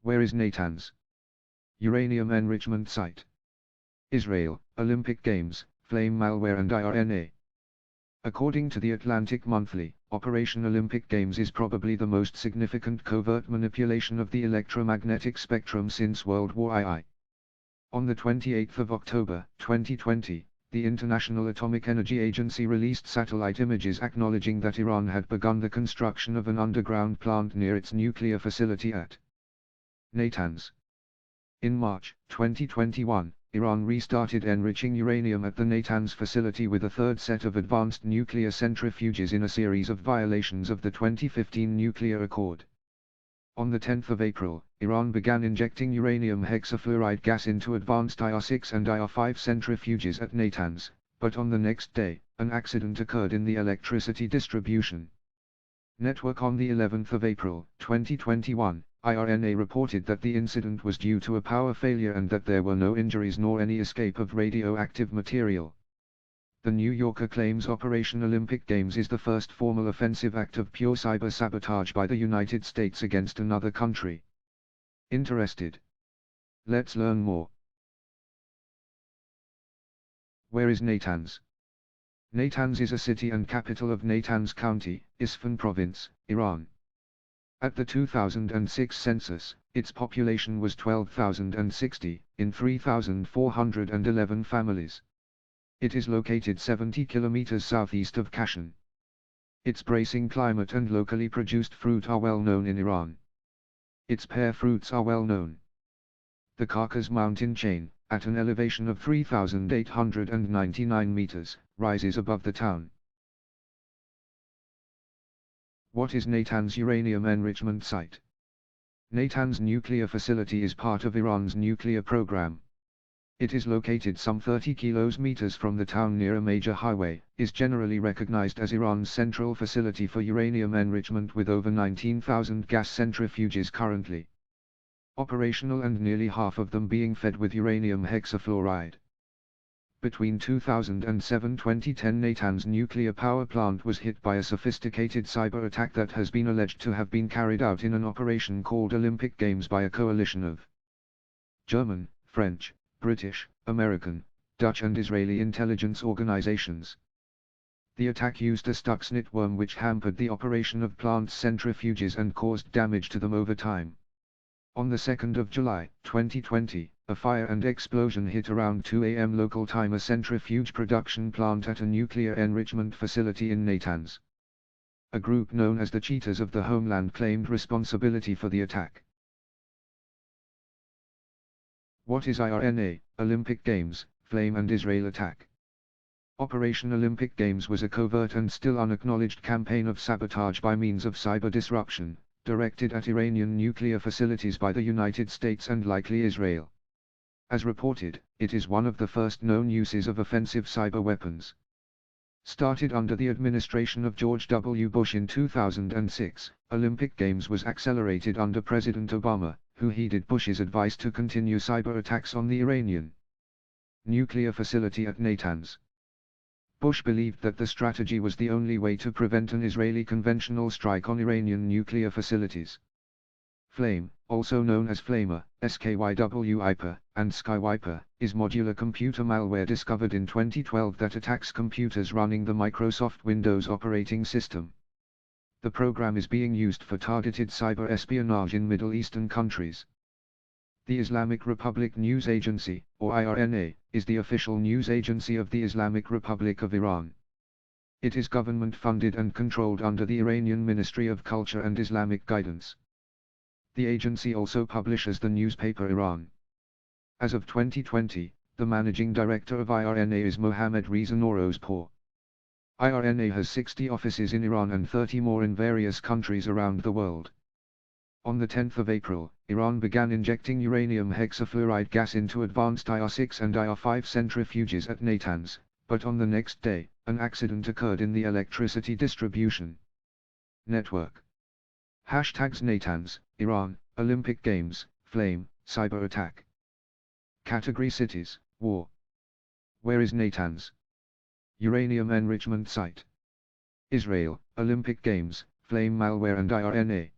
Where is Natanz? Uranium enrichment site. Israel, Olympic Games, flame malware and IRNA. According to the Atlantic Monthly, Operation Olympic Games is probably the most significant covert manipulation of the electromagnetic spectrum since World War II. On the 28th of October, 2020, the International Atomic Energy Agency released satellite images acknowledging that Iran had begun the construction of an underground plant near its nuclear facility at Natanz. In March 2021, Iran restarted enriching uranium at the Natanz facility with a third set of advanced nuclear centrifuges in a series of violations of the 2015 nuclear accord. On the 10th of April, Iran began injecting uranium hexaflouride gas into advanced IR6 and IR5 centrifuges at Natanz, but on the next day, an accident occurred in the electricity distribution network. On the 11th of April, 2021, IRNA reported that the incident was due to a power failure and that there were no injuries nor any escape of radioactive material. The New Yorker claims Operation Olympic Games is the first formal offensive act of pure cyber sabotage by the United States against another country. Interested? Let's learn more. Where is Natanz? Natanz is a city and capital of Natanz County, Isfahan Province, Iran. At the 2006 census, its population was 12,060, in 3,411 families. It is located 70 kilometers southeast of Kashan. Its bracing climate and locally produced fruit are well known in Iran. Its pear fruits are well known. The Caucasus mountain chain, at an elevation of 3,899 meters, rises above the town. What is Natanz uranium enrichment site? Natanz nuclear facility is part of Iran's nuclear program. It is located some 30 kilometers from the town near a major highway, is generally recognized as Iran's central facility for uranium enrichment with over 19,000 gas centrifuges currently operational and nearly half of them being fed with uranium hexaflouride. Between 2007–2010 Natanz nuclear power plant was hit by a sophisticated cyber attack that has been alleged to have been carried out in an operation called Olympic Games by a coalition of German, French, British, American, Dutch and Israeli intelligence organizations. The attack used a Stuxnet worm which hampered the operation of plant's centrifuges and caused damage to them over time. On the 2nd of July, 2020, a fire and explosion hit around 2 a.m. local time a centrifuge production plant at a nuclear enrichment facility in Natanz. A group known as the Cheaters of the Homeland claimed responsibility for the attack. What is IRNA, Olympic Games, Flame and Israel Attack? Operation Olympic Games was a covert and still unacknowledged campaign of sabotage by means of cyber disruption, directed at Iranian nuclear facilities by the United States and likely Israel. As reported, it is one of the first known uses of offensive cyber weapons. Started under the administration of George W. Bush in 2006, Olympic Games was accelerated under President Obama, who heeded Bush's advice to continue cyber attacks on the Iranian nuclear facility at Natanz. Bush believed that the strategy was the only way to prevent an Israeli conventional strike on Iranian nuclear facilities. Flame, also known as Flamer, SKYWIPER, and Skywiper, is modular computer malware discovered in 2012 that attacks computers running the Microsoft Windows operating system. The program is being used for targeted cyber espionage in Middle Eastern countries. The Islamic Republic News Agency, or IRNA, is the official news agency of the Islamic Republic of Iran. It is government-funded and controlled under the Iranian Ministry of Culture and Islamic Guidance. The agency also publishes the newspaper Iran. As of 2020, the managing director of IRNA is Mohammad Reza Norozpour. IRNA has 60 offices in Iran and 30 more in various countries around the world. On the 10th of April, Iran began injecting uranium hexaflouride gas into advanced IR6 and IR5 centrifuges at Natanz, but on the next day, an accident occurred in the electricity distribution network. Hashtags Natanz, Iran, Olympic Games, Flame, Cyber Attack. Category Cities, War. Where is Natanz? Uranium enrichment site. Israel, Olympic Games, Flame malware and IRNA.